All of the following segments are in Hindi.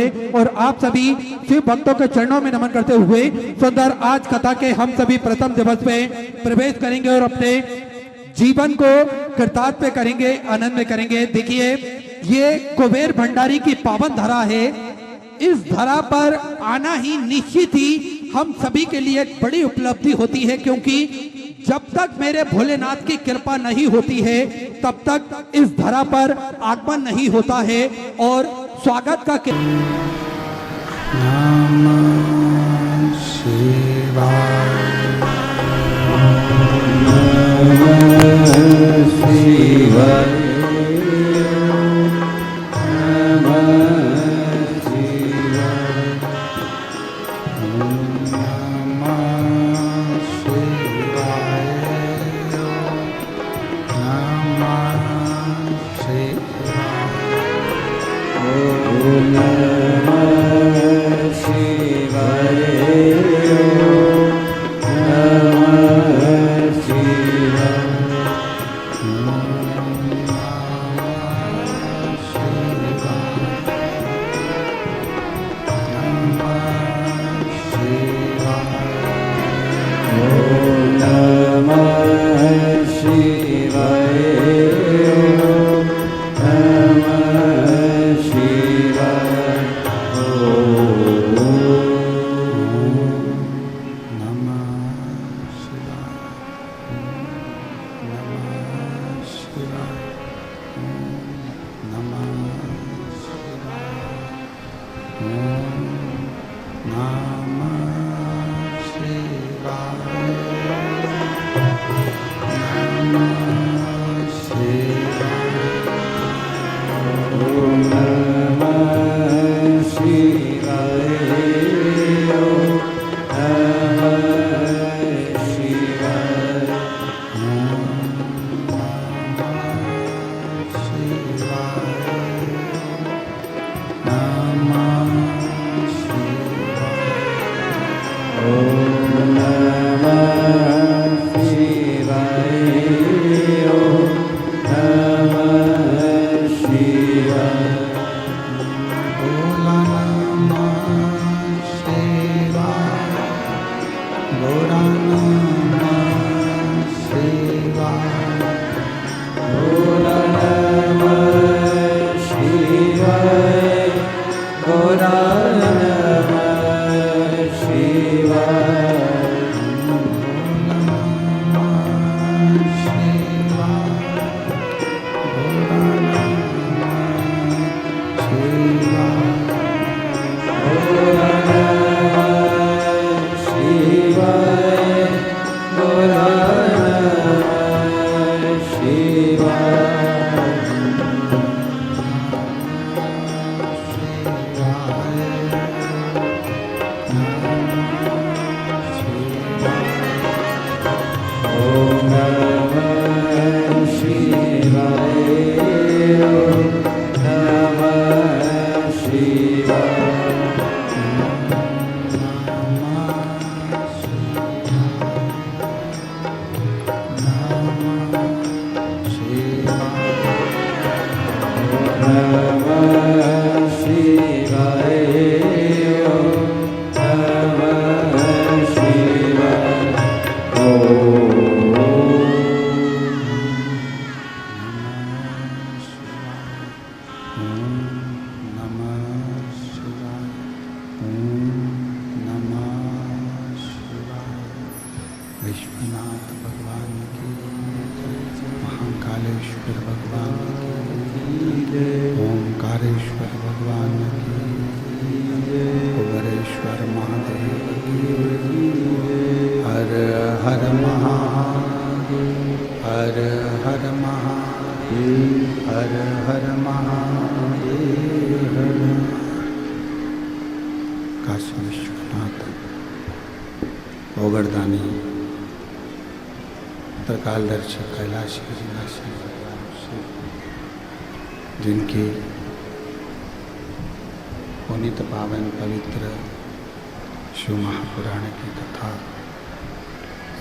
और आप सभी शिव भक्तों के चरणों में नमन करते हुए सुंदर आज कथा के हम सभी प्रथम दिवस पे प्रवेश करेंगे और अपने जीवन को कृतार्थ पे करेंगे, आनंद में करेंगे। देखिए, ये कुबेर भंडारी की पावन धरा है। इस धरा पर आना ही निश्चित ही हम सभी के लिए एक बड़ी उपलब्धि होती है, क्योंकि जब तक मेरे भोलेनाथ की कृपा नहीं होती है तब तक इस धरा पर आगमन नहीं होता है। और स्वागत का नमः शिवाय शिवाय विश्वनाथ भगवान की, महाकालेश्वर भगवान की, ओंकारेश्वर भगवान की, कुबेरेश्वर महादेव की। हर हर महादेव, हर हर महादेव, हर हर महादेव। काशी विश्वनाथ ओगरदानी त्रिकालदर्शी कैलाशी विनाशी जिनकी पुनीत पावन पवित्र शिव महापुराण की कथा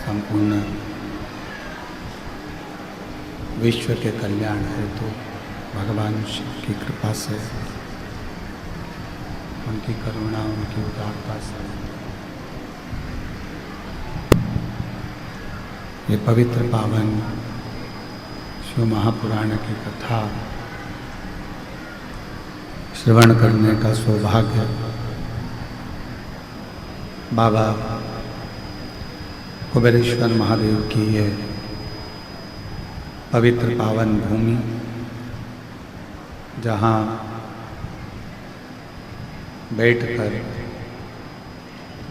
संपूर्ण विश्व के कल्याण हेतु भगवान शिव की कृपा से उनकी करुणा, उनकी उदारता से ये पवित्र पावन शिव महापुराण की कथा श्रवण करने का सौभाग्य बाबा कुबेरेश्वर महादेव की ये पवित्र पावन भूमि, जहाँ बैठकर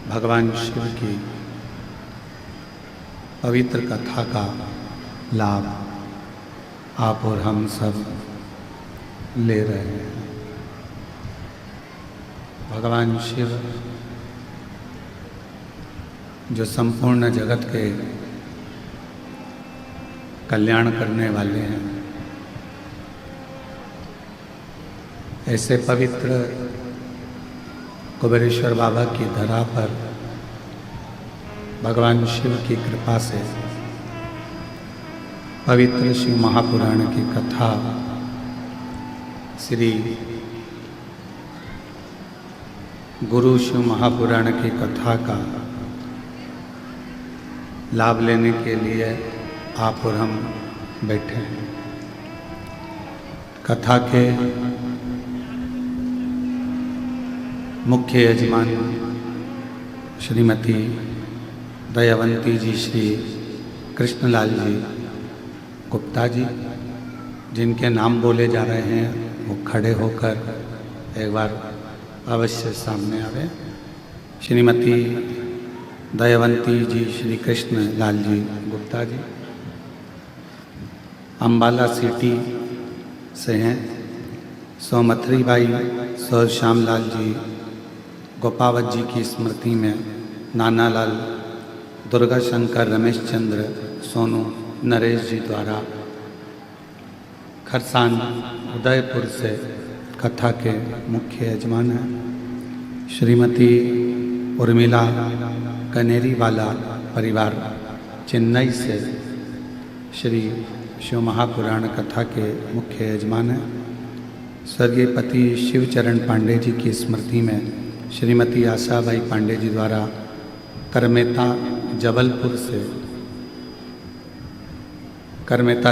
भगवान शिव की पवित्र कथा का लाभ आप और हम सब ले रहे हैं। भगवान शिव जो संपूर्ण जगत के कल्याण करने वाले हैं, ऐसे पवित्र कुबेरेश्वर बाबा की धरा पर भगवान शिव की कृपा से पवित्र शिव महापुराण की कथा श्री गुरु शिव महापुराण की कथा का लाभ लेने के लिए आप और हम बैठे हैं। कथा के मुख्य यजमान श्रीमती दयावंती जी, श्री कृष्णलाल जी गुप्ता जी, जिनके नाम बोले जा रहे हैं वो खड़े होकर एक बार अवश्य सामने आवे। श्रीमती दयावंती जी श्री कृष्ण लाल जी गुप्ता जी अम्बाला सिटी से हैं। सौमथरी बाई सौ श्यामलाल जी गोपावत जी की स्मृति में नानालाल दुर्गा शंकर रमेश चंद्र सोनू नरेश जी द्वारा खरसान उदयपुर से कथा के मुख्य यजमान हैं। श्रीमती उर्मिला कनेरीवाला परिवार चेन्नई से श्री शिव महापुराण कथा के मुख्य यजमान हैं। स्वर्गीय पति शिवचरण पांडे जी की स्मृति में श्रीमती आशाबाई पांडे जी द्वारा करमेता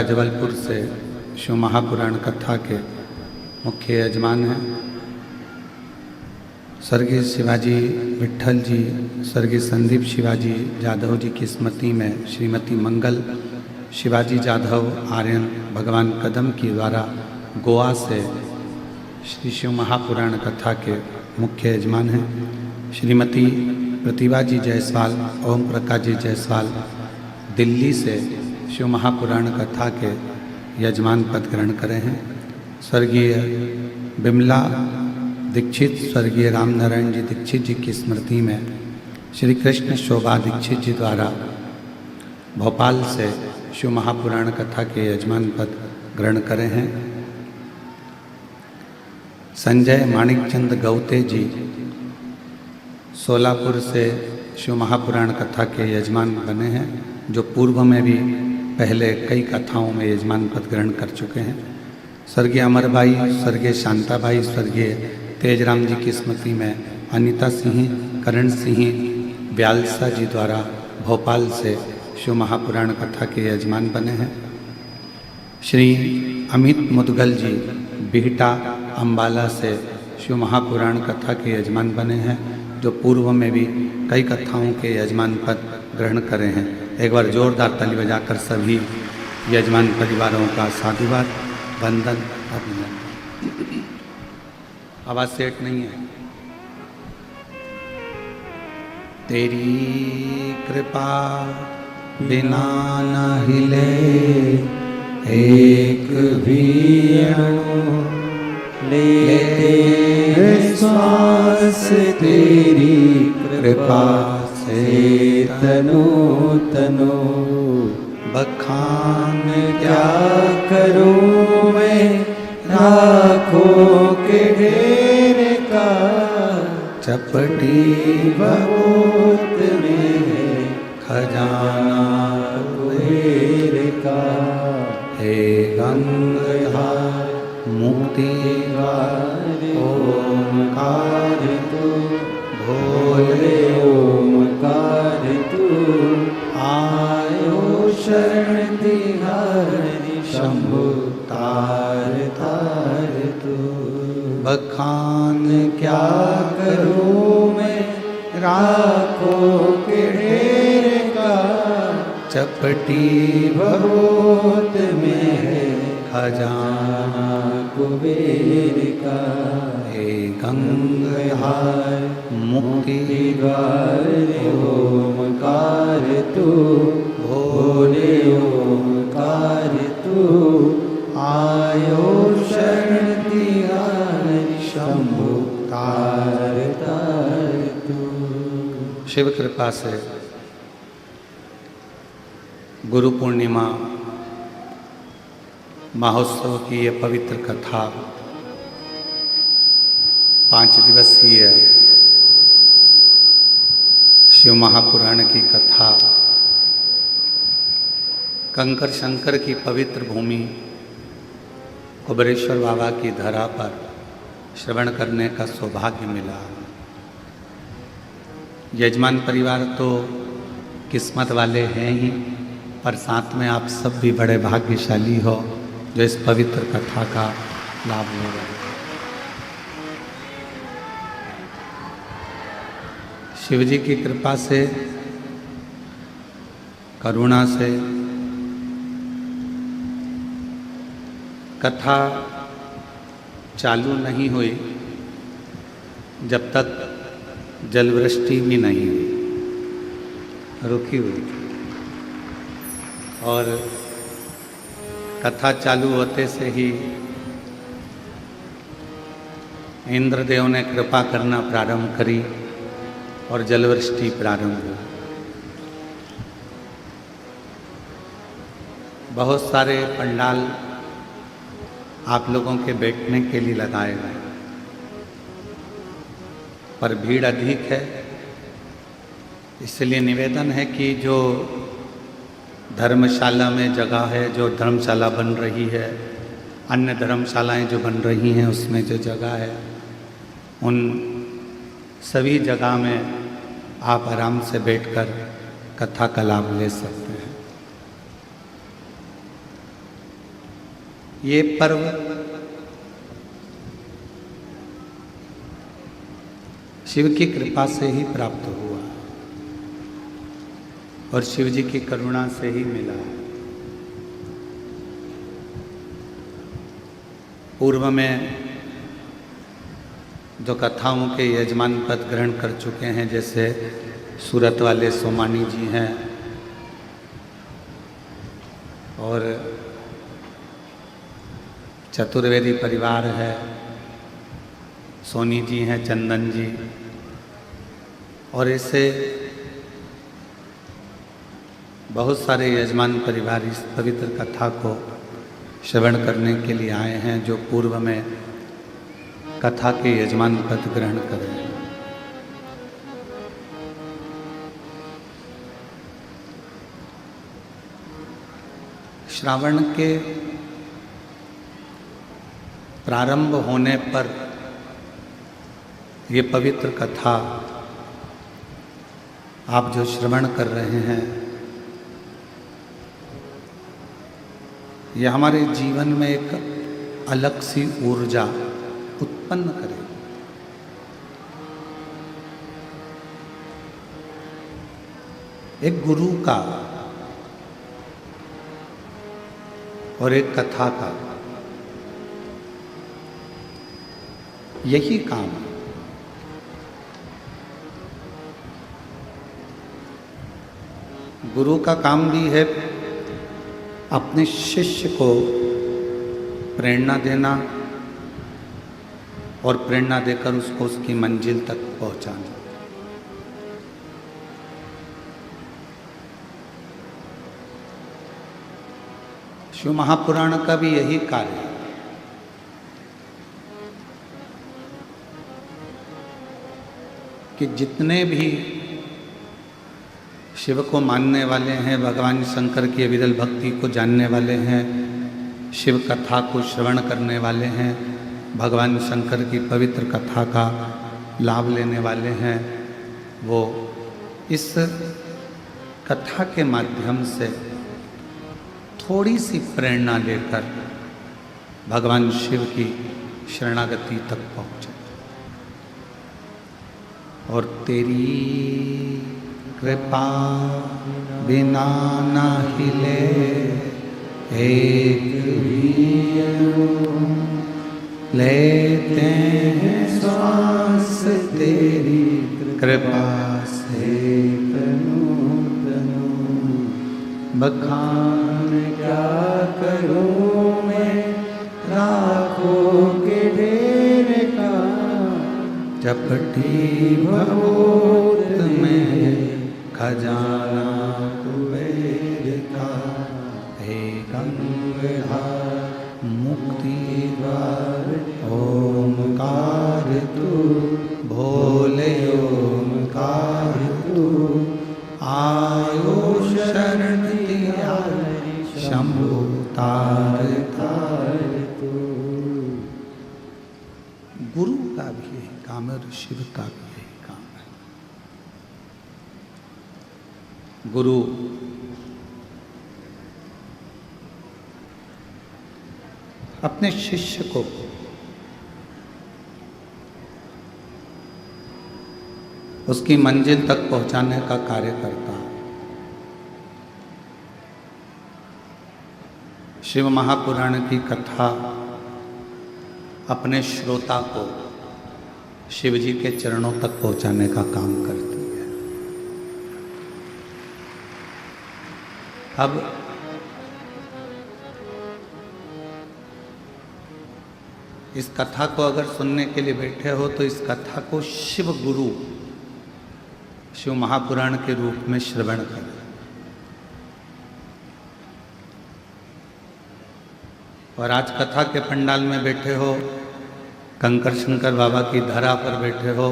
जबलपुर से शिव महापुराण कथा के मुख्य यजमान हैं। स्वर्गीय शिवाजी विट्ठल जी, स्वर्गीय संदीप शिवाजी जाधव जी की स्मृति में श्रीमती मंगल शिवाजी जाधव आर्यन भगवान कदम की द्वारा गोवा से श्री शिव महापुराण कथा के मुख्य यजमान हैं। श्रीमती प्रतिभा जी जायसवाल, ओम प्रकाश जी जायसवाल दिल्ली से शिव महापुराण कथा के यजमान पद ग्रहण करे हैं। स्वर्गीय बिमला दीक्षित, स्वर्गीय रामनारायण जी दीक्षित जी की स्मृति में श्री कृष्ण शोभा दीक्षित जी द्वारा भोपाल से शिव महापुराण कथा के यजमान पद ग्रहण करे हैं। संजय माणिकचंद गौते जी सोलापुर से शिव महापुराण कथा के यजमान बने हैं, जो पूर्व में भी पहले कई कथाओं में यजमान पद ग्रहण कर चुके हैं। स्वर्गीय अमरभाई, स्वर्गीय शांताबाई, स्वर्गीय तेजराम जी की स्मृति में अनीता सिंह करण सिंह ब्यालसा जी द्वारा भोपाल से शिव महापुराण कथा के यजमान बने हैं। श्री अमित मुदगल जी बिहटा अम्बाला से शिव महापुराण कथा के यजमान बने हैं, जो पूर्व में भी कई कथाओं के यजमान पद ग्रहण करे हैं। एक बार जोरदार ताली बजाकर सभी यजमान परिवारों का साधुवाद, वंदन, अभिनंदन। आवाज सेट नहीं है। तेरी कृपा बिना न हिले एक भी अणु, लेते श्वास तेरी कृपा से तनो तनो। बखान क्या करूं मैं लाखों के ढेर का, चपटी बहुत में खजाना कुबेर का। हे गंगाधर मुक्ति द्वार ओंकार तू, भोले ओंकार तू, आयो शरण तिहारी शंभु तार तार तू। बखान क्या करूँ मैं राखो के ढेर का, चपटी बहुत में है खजाना कुबेर का। हे गंगाधार मुक्ति द्वार ओंकार तू, भोले ओंकार तू, आयो शरण तिहारी शंभु तार तार तू। शिव कृपा से गुरु पूर्णिमा महोत्सव की ये पवित्र कथा 5 दिवसीय शिव महापुराण की कथा कंकर शंकर की पवित्र भूमि कुबेरेश्वर बाबा की धरा पर श्रवण करने का सौभाग्य मिला। यजमान परिवार तो किस्मत वाले हैं ही, पर साथ में आप सब भी बड़े भाग्यशाली हो जो इस पवित्र कथा का लाभ ले रहे हैं। शिव जी की कृपा से, करुणा से कथा चालू नहीं हुई जब तक जलवृष्टि भी नहीं हुई, रुकी हुई थी। और कथा चालू होते से ही इंद्रदेव ने कृपा करना प्रारंभ करी और जलवृष्टि प्रारंभ हुई। बहुत सारे पंडाल आप लोगों के बैठने के लिए लगाए गए, पर भीड़ अधिक है, इसलिए निवेदन है कि जो धर्मशाला में जगह है, जो धर्मशाला बन रही है, अन्य धर्मशालाएं जो बन रही हैं उसमें जो जगह है, उन सभी जगह में आप आराम से बैठकर कथा का लाभ ले सकते हैं। ये पर्व शिव की कृपा से ही प्राप्त हुआ और शिव जी की करुणा से ही मिला। पूर्व में जो कथाओं के यजमान पद ग्रहण कर चुके हैं, जैसे सूरत वाले सोमानी जी हैं और चतुर्वेदी परिवार है, सोनी जी हैं, चंदन जी, और ऐसे बहुत सारे यजमान परिवार इस पवित्र कथा को श्रवण करने के लिए आए हैं, जो पूर्व में कथा के यजमान पद ग्रहण कर रहे हैं। श्रावण के प्रारंभ होने पर ये पवित्र कथा आप जो श्रवण कर रहे हैं, ये हमारे जीवन में एक अलग सी ऊर्जा उत्पन्न करे। एक गुरु का और एक कथा का यही काम है। गुरु का काम भी है अपने शिष्य को प्रेरणा देना और प्रेरणा देकर उसको उसकी मंजिल तक पहुंचाना। शिव महापुराण का भी यही कार्य है। कि जितने भी शिव को मानने वाले हैं, भगवान शंकर की अविरल भक्ति को जानने वाले हैं, शिव कथा को श्रवण करने वाले हैं, भगवान शंकर की पवित्र कथा का लाभ लेने वाले हैं, वो इस कथा के माध्यम से थोड़ी सी प्रेरणा लेकर भगवान शिव की शरणागति तक पहुँचे। और तेरी कृपा बिना न हिले एक भी लेते हैं श्वास तेरी कृपा से तनु तनु। बखान क्या करूं मैं लाखों के ढेर का, चपटी भवोत में खजाना कुबेर का। हे गंगाधर मुक्ति द्वार ओमकार तू, भोले ओमकार तू। आयो शरण दिया शंभु तार तार तू। गुरु का भी यही काम है और शिव का भी यही काम है। गुरु अपने शिष्य को उसकी मंजिल तक पहुंचाने का कार्य करता है। शिव महापुराण की कथा अपने श्रोता को शिव जी के चरणों तक पहुंचाने का काम करती है। अब इस कथा को अगर सुनने के लिए बैठे हो तो इस कथा को शिव गुरु शिव महापुराण के रूप में श्रवण करें। और आज कथा के पंडाल में बैठे हो, कंकर शंकर बाबा की धरा पर बैठे हो,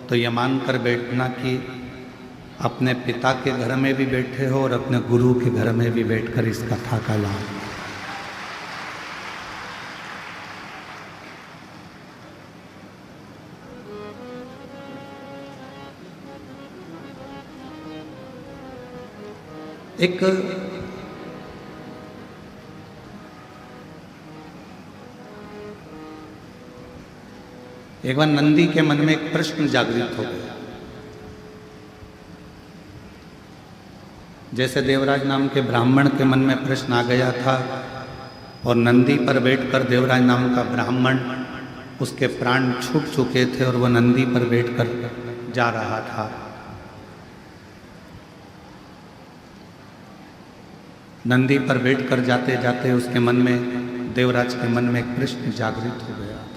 तो ये मानकर बैठना कि अपने पिता के घर में भी बैठे हो और अपने गुरु के घर में भी बैठकर इस कथा का लाभ। एक बार नंदी के मन में एक प्रश्न जागृत हो गया। जैसे देवराज नाम के ब्राह्मण के मन में प्रश्न आ गया था और नंदी पर बैठकर देवराज नाम का ब्राह्मण, उसके प्राण छूट चुके थे और वह नंदी पर बैठकर जा रहा था। नंदी पर बैठकर जाते जाते उसके मन में, देवराज के मन में एक प्रश्न जागृत हो गया था।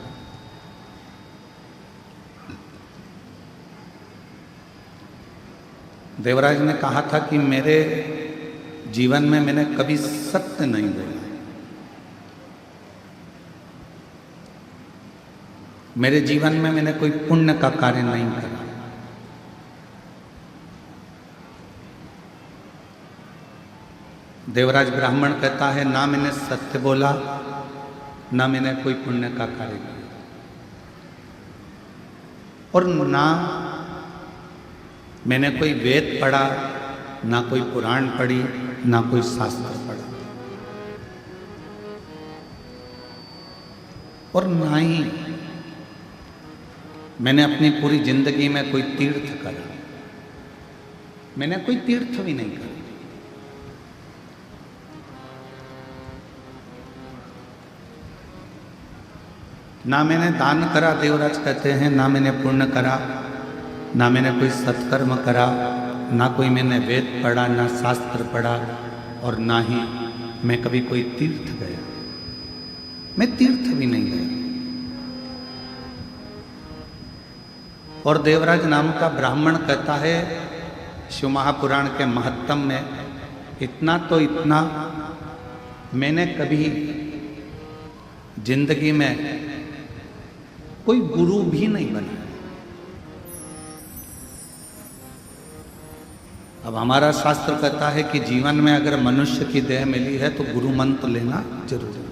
देवराज ने कहा था कि मेरे जीवन में मैंने कभी सत्य नहीं बोला, मेरे जीवन में मैंने कोई पुण्य का कार्य नहीं करा। देवराज ब्राह्मण कहता है, ना मैंने सत्य बोला, ना मैंने कोई पुण्य का कार्य किया, और ना मैंने कोई वेद पढ़ा, ना कोई पुराण पढ़ी, ना कोई शास्त्र पढ़ा, और ना ही मैंने अपनी पूरी जिंदगी में कोई तीर्थ करा। मैंने कोई तीर्थ भी नहीं करा। ना मैंने दान करा, देवराज कहते हैं, ना मैंने पुण्य करा, ना मैंने कोई सत्कर्म करा, ना कोई मैंने वेद पढ़ा, ना शास्त्र पढ़ा, और ना ही मैं कभी कोई तीर्थ गया। मैं तीर्थ भी नहीं गया। और देवराज नाम का ब्राह्मण कहता है, शिव महापुराण के महत्तम में इतना तो इतना, मैंने कभी जिंदगी में कोई गुरु भी नहीं बना। अब हमारा शास्त्र कहता है कि जीवन में अगर मनुष्य की देह मिली है तो गुरु मंत्र लेना जरूरी,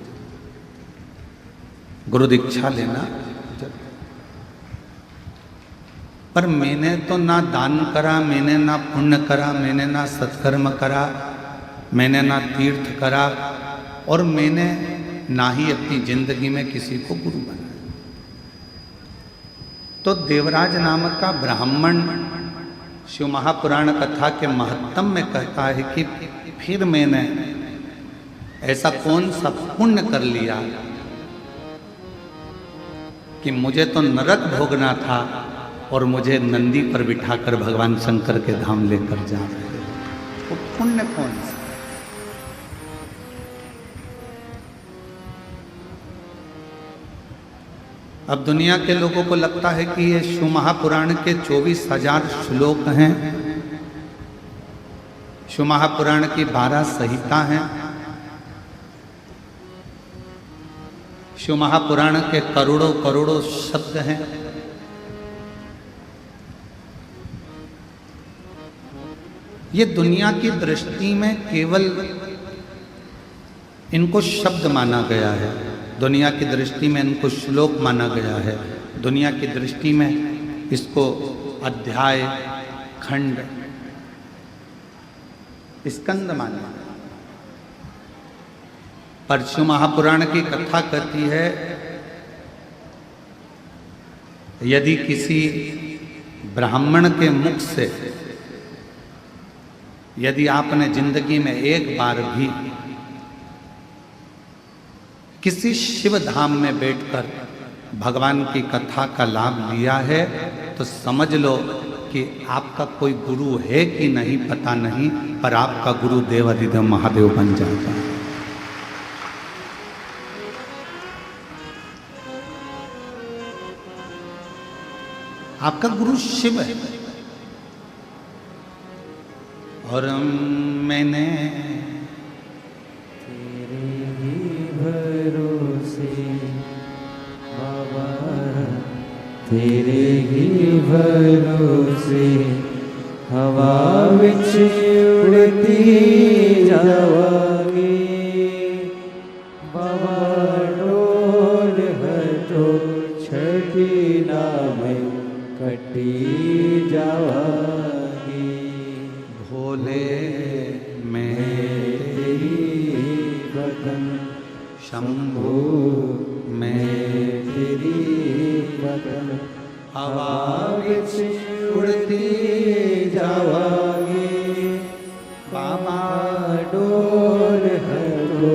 गुरु दीक्षा लेना जरूरी। पर मैंने तो ना दान करा, मैंने ना पुण्य करा, मैंने ना सत्कर्म करा, मैंने ना तीर्थ करा, और मैंने ना ही अपनी जिंदगी में किसी को गुरु बनाया। तो देवराज नामक का ब्राह्मण शिव महापुराण कथा के महत्तम में कहता है कि फिर मैंने ऐसा कौन सा पुण्य कर लिया कि मुझे तो नरक भोगना था और मुझे नंदी पर बिठाकर भगवान शंकर के धाम लेकर जा रहे हैं। वो पुण्य कौन सा? अब दुनिया के लोगों को लगता है कि ये शिव महापुराण के 24,000 श्लोक हैं, शिव महापुराण की 12 संहिता हैं, शिव महापुराण के करोड़ों करोड़ों शब्द हैं। ये दुनिया की दृष्टि में केवल इनको शब्द माना गया है, दुनिया की दृष्टि में इनको श्लोक माना गया है, दुनिया की दृष्टि में इसको अध्याय, खंड, स्कंद माना गया। पर शिव महापुराण की कथा कहती है यदि किसी ब्राह्मण के मुख से यदि आपने जिंदगी में एक बार भी किसी शिव धाम में बैठकर भगवान की कथा का लाभ लिया है तो समझ लो कि आपका कोई गुरु है कि नहीं पता नहीं, पर आपका गुरु देवाधिदेव महादेव बन जाता है। आपका गुरु शिव है। और मैंने तेरे ही भरोसे हवा विच उड़ती जावांगी, बाबा डोल हटो छठी नाम कटी जावांगी। भोले मैं तेरी बदन शंभु मैं तेरी बदन हवा विच उड़ती जावांगी, बाबा डोल हटो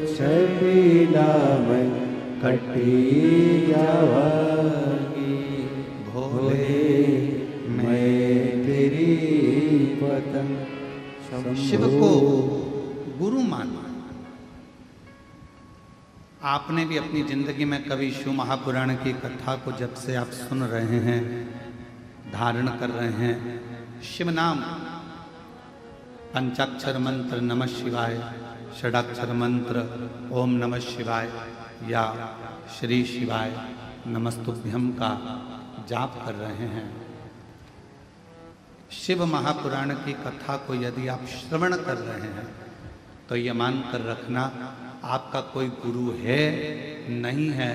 छठी नाम कटी जावांगी। भोले मैं तेरी पतंग। शिव को गुरु माना। आपने भी अपनी जिंदगी में कभी शिव महापुराण की कथा को जब से आप सुन रहे हैं, धारण कर रहे हैं, शिव नाम, पंचाक्षर मंत्र नमः शिवाय, षडाक्षर मंत्र ओम नमः शिवाय या श्री शिवाय नमस्तुभ्यम का जाप कर रहे हैं, शिव महापुराण की कथा को यदि आप श्रवण कर रहे हैं तो ये मान कर रखना आपका कोई गुरु है नहीं है,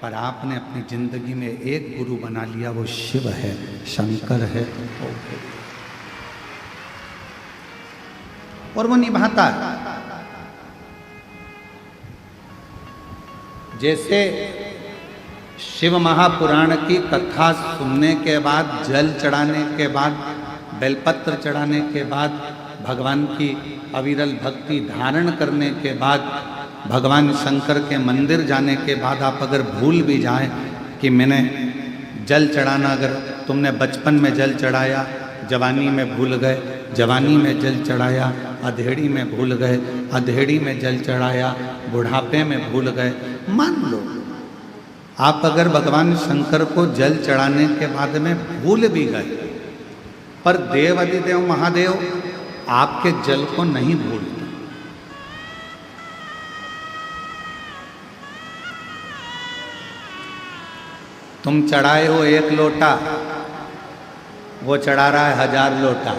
पर आपने अपनी जिंदगी में एक गुरु बना लिया, वो शिव है, शंकर है, और वो निभाता है। जैसे शिव महापुराण की कथा सुनने के बाद, जल चढ़ाने के बाद, बेलपत्र चढ़ाने के बाद, भगवान की अविरल भक्ति धारण करने के बाद, भगवान शंकर के मंदिर जाने के बाद आप अगर भूल भी जाएं कि मैंने जल चढ़ाना, अगर तुमने बचपन में जल चढ़ाया, जवानी में भूल गए, जवानी में जल चढ़ाया, अधेड़ी में भूल गए, अधेड़ी में जल चढ़ाया, बुढ़ापे में भूल गए, मान लो आप अगर भगवान शंकर को जल चढ़ाने के बाद में भूल भी गए, पर देवाधिदेव महादेव आपके जल को नहीं भूलते। तुम चढ़ाए हो 1 लोटा, वो चढ़ा रहा है 1000 लोटा।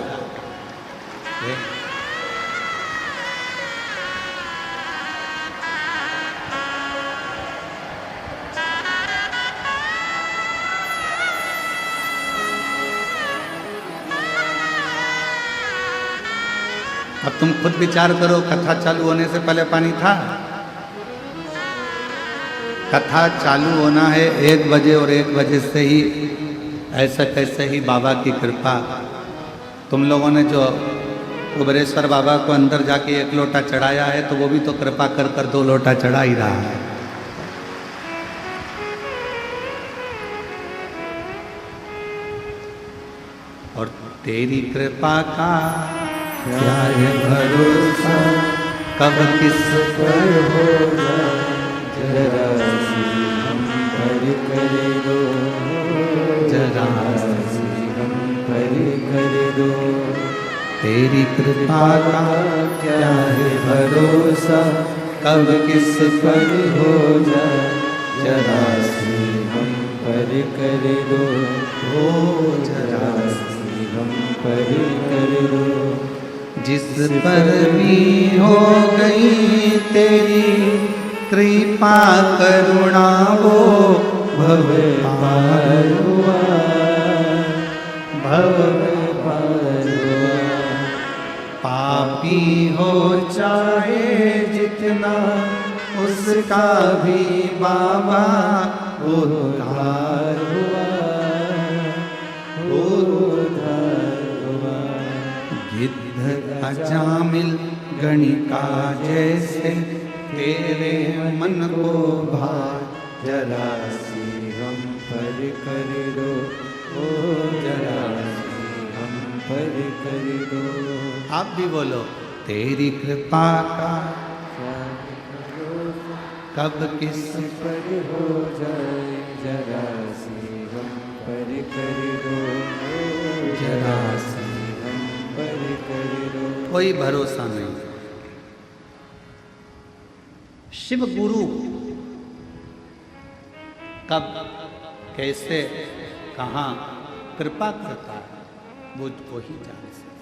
अब तुम खुद विचार करो, कथा चालू होने से पहले पानी था? कथा चालू होना है 1 बजे और 1 बजे से ही ऐसा कैसे ही बाबा की कृपा। तुम लोगों ने जो कुबेरेश्वर बाबा को अंदर जाके 1 लोटा चढ़ाया है तो वो भी तो कृपा कर कर 2 लोटा चढ़ा ही रहा है। और तेरी कृपा का क्या है भरोसा, कब किस पर हो जाए, जरा सी हम पर कर दो, जरा सी हम पर कर दो। तेरी कृपा का क्या है भरोसा, कब किस पर हो जाए, जरा सी हम पर कर दो, हो जरा सी हम पर कर दो। जिस पर भी हो गई तेरी कृपा करुणा वो भव पार हुआ, भव पार हुआ। पापी हो चाहे जितना उसका भी बाबा उद्धार हुआ, उद्धार हुआ। गिद्ध अजामिल गणिका जैसे तेरे मन को भार, जरा सी हम पर कर दो, ओ जरा सी हम पर कर दो। आप भी बोलो, तेरी कृपा का कब किस पर हो जाए, जरा सी हम पर कर दो, जरा सी हम पर कर दो। कोई भरोसा नहीं। शिव गुरु कब कैसे कहाँ कृपा करता है वो ही जान सकता।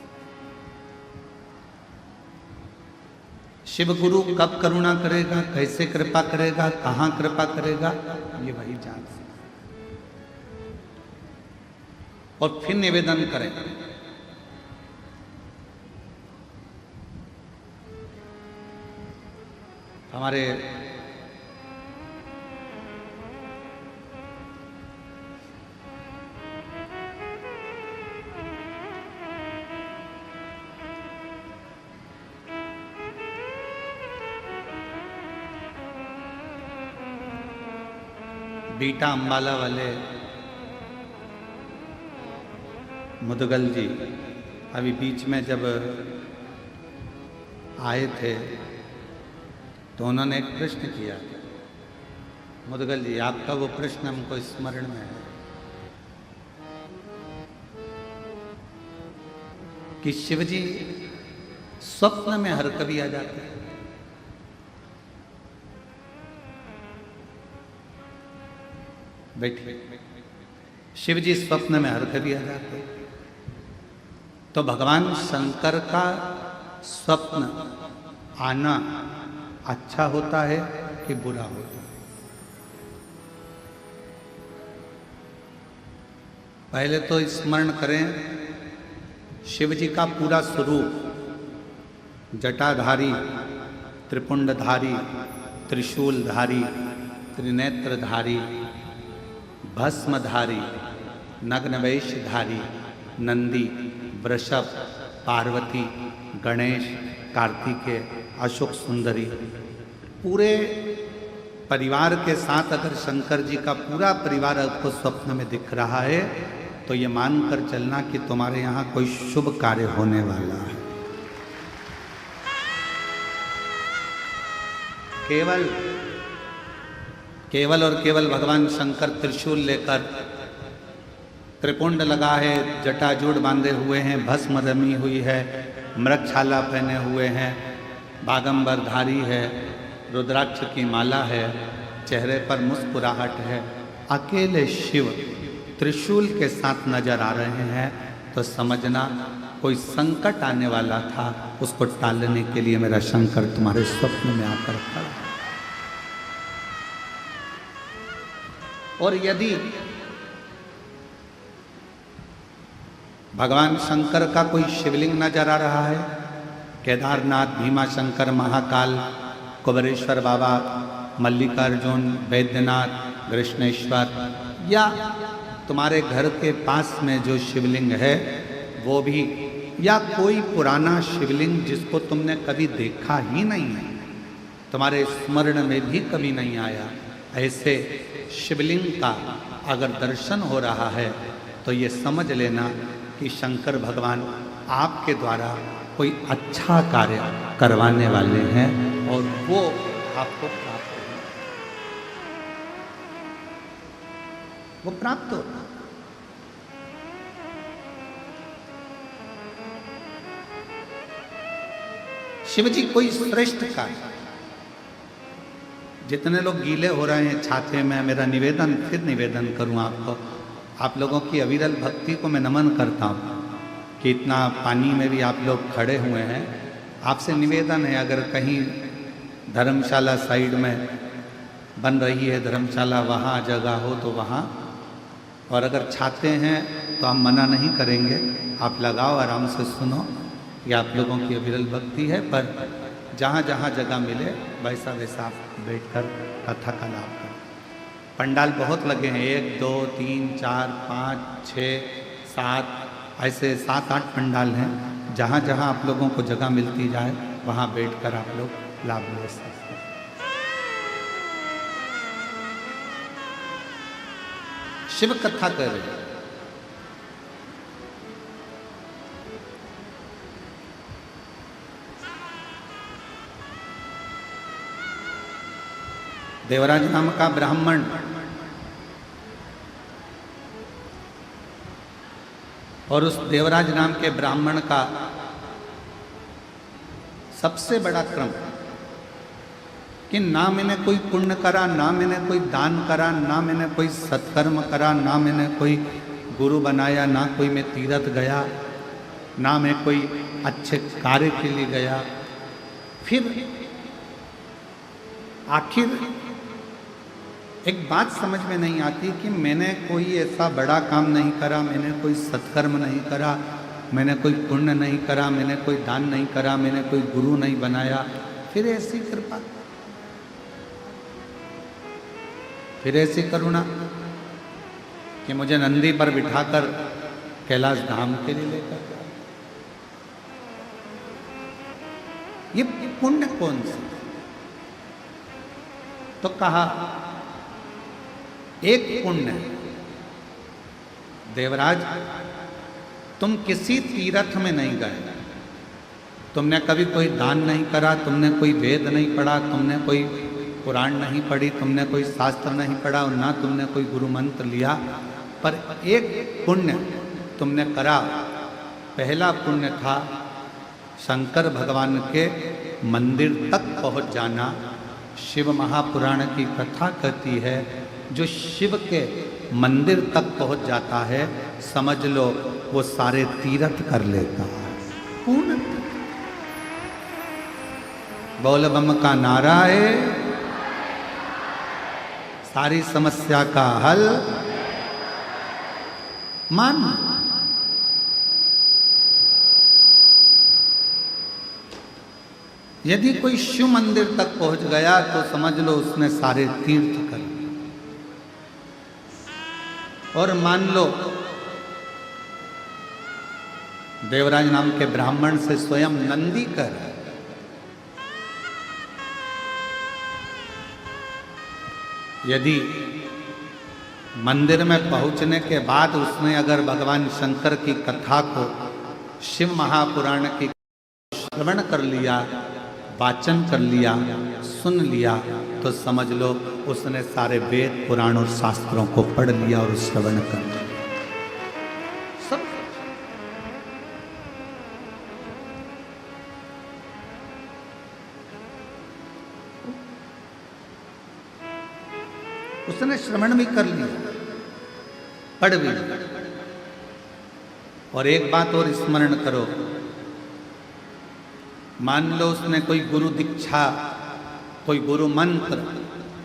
शिव गुरु कब करुणा करेगा, कैसे कृपा करेगा, कहाँ कृपा करेगा, ये वही जान सकता। और फिर निवेदन करें, हमारे बीटा अंबाला वाले मुदगल जी अभी बीच में जब आए थे तो उन्होंने एक प्रश्न किया। मुदगल जी, आपका वो प्रश्न हमको स्मरण में है कि शिवजी स्वप्न में हर कभी आ जाते हैं। बैठिए। शिवजी स्वप्न में हर कभी आ जाते हैं, तो भगवान शंकर का स्वप्न आना अच्छा होता है कि बुरा होता है? पहले तो स्मरण करें शिव जी का पूरा स्वरूप, जटाधारी, त्रिपुंडधारी, त्रिशूलधारी, त्रिनेत्रधारी, भस्मधारी, नग्नवेशधारी, नंदी, वृषभ, पार्वती, गणेश, कार्तिकेय, अशोक सुंदरी, पूरे परिवार के साथ अगर शंकर जी का पूरा परिवार आपको स्वप्न में दिख रहा है तो ये मानकर चलना कि तुम्हारे यहाँ कोई शुभ कार्य होने वाला है। केवल और केवल भगवान शंकर त्रिशूल लेकर, त्रिपुंड लगा है, जटाजूड़ बांधे हुए हैं, भस्म रमी हुई है, मृगछाला पहने हुए हैं, बागंबरधारी है, रुद्राक्ष की माला है, चेहरे पर मुस्कुराहट है, अकेले शिव त्रिशूल के साथ नजर आ रहे हैं, तो समझना कोई संकट आने वाला था, उसको टालने के लिए मेरा शंकर तुम्हारे स्वप्न में आकर खड़ा। और यदि भगवान शंकर का कोई शिवलिंग नजर आ रहा है, केदारनाथ, भीमा शंकर, महाकाल, कुबेरेश्वर बाबा, मल्लिकार्जुन, वैद्यनाथ, कृष्णेश्वर, या तुम्हारे घर के पास में जो शिवलिंग है वो भी, या कोई पुराना शिवलिंग जिसको तुमने कभी देखा ही नहीं है, तुम्हारे स्मरण में भी कभी नहीं आया, ऐसे शिवलिंग का अगर दर्शन हो रहा है तो ये समझ लेना कि शंकर भगवान आपके द्वारा कोई अच्छा कार्य करवाने वाले हैं और वो आपको प्राप्त होगा, वो प्राप्त होगा। शिव जी कोई श्रेष्ठ कार्य, जितने लोग गीले हो रहे हैं छाते में, मेरा निवेदन, फिर निवेदन करूं आपको, आप लोगों की अविरल भक्ति को मैं नमन करता हूं कि इतना पानी में भी आप लोग खड़े हुए हैं। आपसे निवेदन है, अगर कहीं धर्मशाला साइड में बन रही है धर्मशाला, वहाँ जगह हो तो वहाँ, और अगर छाते हैं तो हम मना नहीं करेंगे, आप लगाओ, आराम से सुनो, ये आप लोगों की अविरल भक्ति है। पर जहाँ जहाँ जगह मिले वैसा वैसा आप बैठकर कथा का लाभ करें। पंडाल बहुत लगे हैं, 1 2 3 4 5 6 7, ऐसे 7-8 पंडाल हैं। जहाँ जहाँ आप लोगों को जगह मिलती जाए वहाँ बैठकर आप लोग लाभ ले सकते हैं। शिव कथा कर रहे हैं। देवराज नाम का ब्राह्मण और उस देवराज नाम के ब्राह्मण का सबसे बड़ा क्रम कि ना मैंने कोई पुण्य करा, ना मैंने कोई दान करा, ना मैंने कोई सत्कर्म करा, ना मैंने कोई गुरु बनाया, ना कोई मैं तीर्थ गया, ना मैं कोई अच्छे कार्य के लिए गया। फिर आखिर एक बात समझ में नहीं आती कि मैंने कोई ऐसा बड़ा काम नहीं करा, मैंने कोई सत्कर्म नहीं करा, मैंने कोई पुण्य नहीं करा, मैंने कोई दान नहीं करा, मैंने कोई गुरु नहीं बनाया, फिर ऐसी कृपा, फिर ऐसी करुणा कि मुझे नंदी पर बिठाकर कैलाश धाम के लिए लेकर गया। ये पुण्य कौन सा? तो कहा एक पुण्य है, देवराज तुम किसी तीर्थ में नहीं गए, तुमने कभी कोई दान नहीं करा, तुमने कोई वेद नहीं पढ़ा, तुमने कोई पुराण नहीं पढ़ी, तुमने कोई शास्त्र नहीं पढ़ा और ना तुमने कोई गुरु मंत्र लिया, पर एक पुण्य तुमने करा। पहला पुण्य था शंकर भगवान के मंदिर तक पहुंच जाना। शिव महापुराण की कथा कहती है जो शिव के मंदिर तक पहुंच जाता है, समझ लो वो सारे तीर्थ कर लेता है। पूर्ण बोल बम का नारा है, सारी समस्या का हल मान। यदि कोई शिव मंदिर तक पहुंच गया तो समझ लो उसने सारे तीर्थ कर लिए। और मान लो देवराज नाम के ब्राह्मण से स्वयं नंदी कर, यदि मंदिर में पहुंचने के बाद उसने अगर भगवान शंकर की कथा को, शिव महापुराण की श्रवण कर लिया, वाचन कर लिया, सुन लिया, तो समझ लो उसने सारे वेद पुराण और शास्त्रों को पढ़ लिया और श्रवण कर लिया सब। उसने श्रवण भी कर लिया, पढ़ भी लिया। और एक बात और स्मरण करो, मान लो उसने कोई गुरु दीक्षा, कोई गुरु मंत्र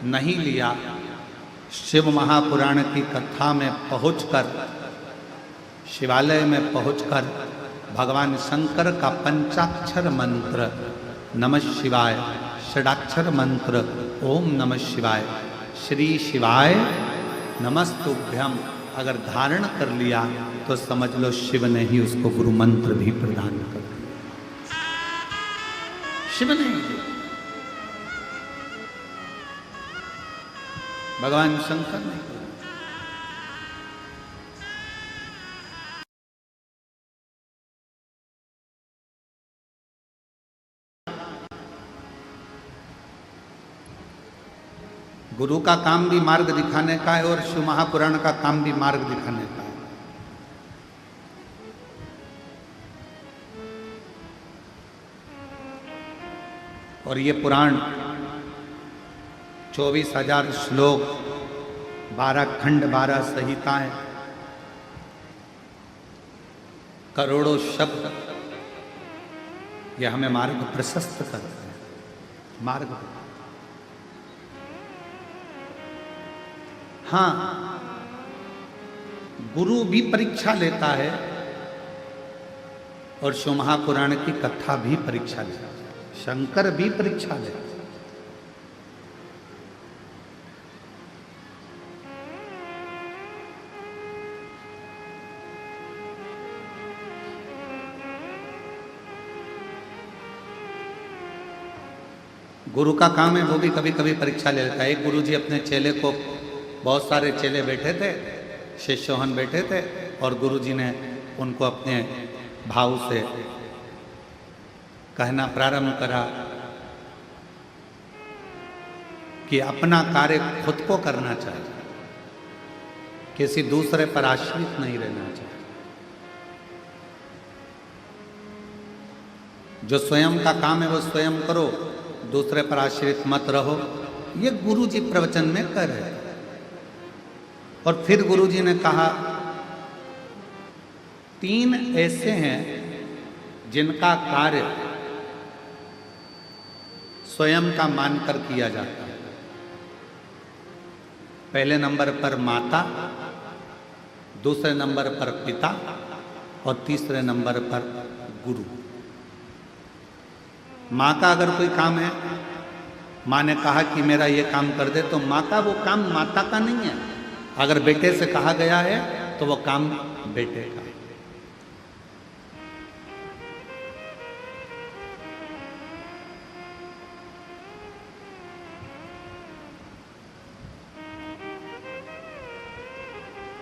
नहीं लिया, शिव महापुराण की कथा में पहुंचकर, शिवालय में पहुंचकर भगवान शंकर का पंचाक्षर मंत्र नमः शिवाय, षडाक्षर मंत्र ओम नमः शिवाय, श्री शिवाय नमस्तुभ्यम अगर धारण कर लिया तो समझ लो शिव ने ही उसको गुरु मंत्र भी प्रदान कर दिया। शिव ने ही, भगवान शंकर ने। गुरु का काम भी मार्ग दिखाने का है और शिव महापुराण का काम भी मार्ग दिखाने का है। और ये पुराण 24,000 श्लोक, 12 खंड, 12 संहिताएं, करोड़ों शब्द, ये हमें मार्ग प्रशस्त करते हैं। मार्ग, हाँ, गुरु भी परीक्षा लेता है और शिव महापुराण की कथा भी परीक्षा लेता है, शंकर भी परीक्षा लेता है। गुरु का काम है, वो भी कभी कभी परीक्षा ले लेता है। एक गुरु जी अपने चेले को, बहुत सारे चेले बैठे थे, शिष्योहन बैठे थे, और गुरु जी ने उनको अपने भाव से कहना प्रारंभ करा कि अपना कार्य खुद को करना चाहिए, किसी दूसरे पर आश्रित नहीं रहना चाहिए। जो स्वयं का काम है वो स्वयं करो, दूसरे पर आश्रित मत रहो। ये गुरु जी प्रवचन में कह रहे हैं। और फिर गुरु जी ने कहा, 3 ऐसे हैं जिनका कार्य स्वयं का मानकर किया जाता है। पहले नंबर पर माता, दूसरे नंबर पर पिता और तीसरे नंबर पर गुरु। माँ का अगर कोई काम है, माँ ने कहा कि मेरा ये काम कर दे, तो माँ का वो काम माता का नहीं है। अगर बेटे से कहा गया है तो वो काम बेटे का।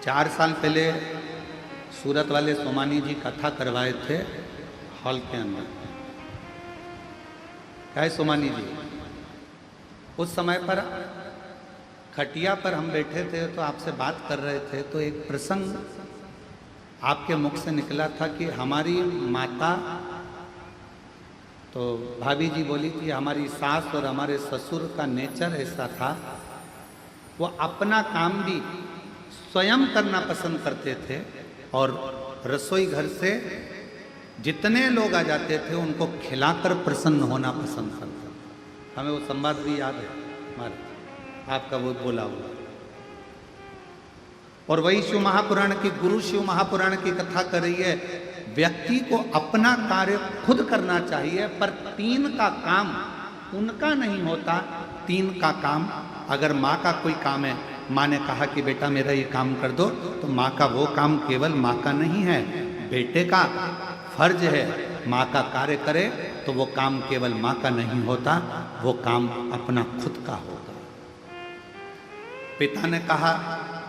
चार साल पहले सूरत वाले सोमानी जी कथा करवाए थे हॉल के अंदर। क्या है सोमानी जी, उस समय पर खटिया पर हम बैठे थे तो आपसे बात कर रहे थे, तो एक प्रसंग आपके मुख से निकला था कि हमारी माता, तो भाभी जी बोली थी हमारी सास और हमारे ससुर का नेचर ऐसा था, वो अपना काम भी स्वयं करना पसंद करते थे और रसोई घर से जितने लोग आ जाते थे उनको खिलाकर प्रसन्न होना पसंद करते। हमें वो संवाद भी याद है हमारे, आपका वो बोला हुआ। और वही शिव महापुराण की, गुरु शिव महापुराण की कथा कर रही है, व्यक्ति को अपना कार्य खुद करना चाहिए, पर 3 का काम उनका नहीं होता। 3 का काम, अगर माँ का कोई काम है, माँ ने कहा कि बेटा मेरा ये काम कर दो, तो माँ का वो काम केवल माँ का नहीं है, बेटे का फर्ज है माँ का कार्य करे, तो वो काम केवल माँ का नहीं होता, वो काम अपना खुद का होगा। पिता ने कहा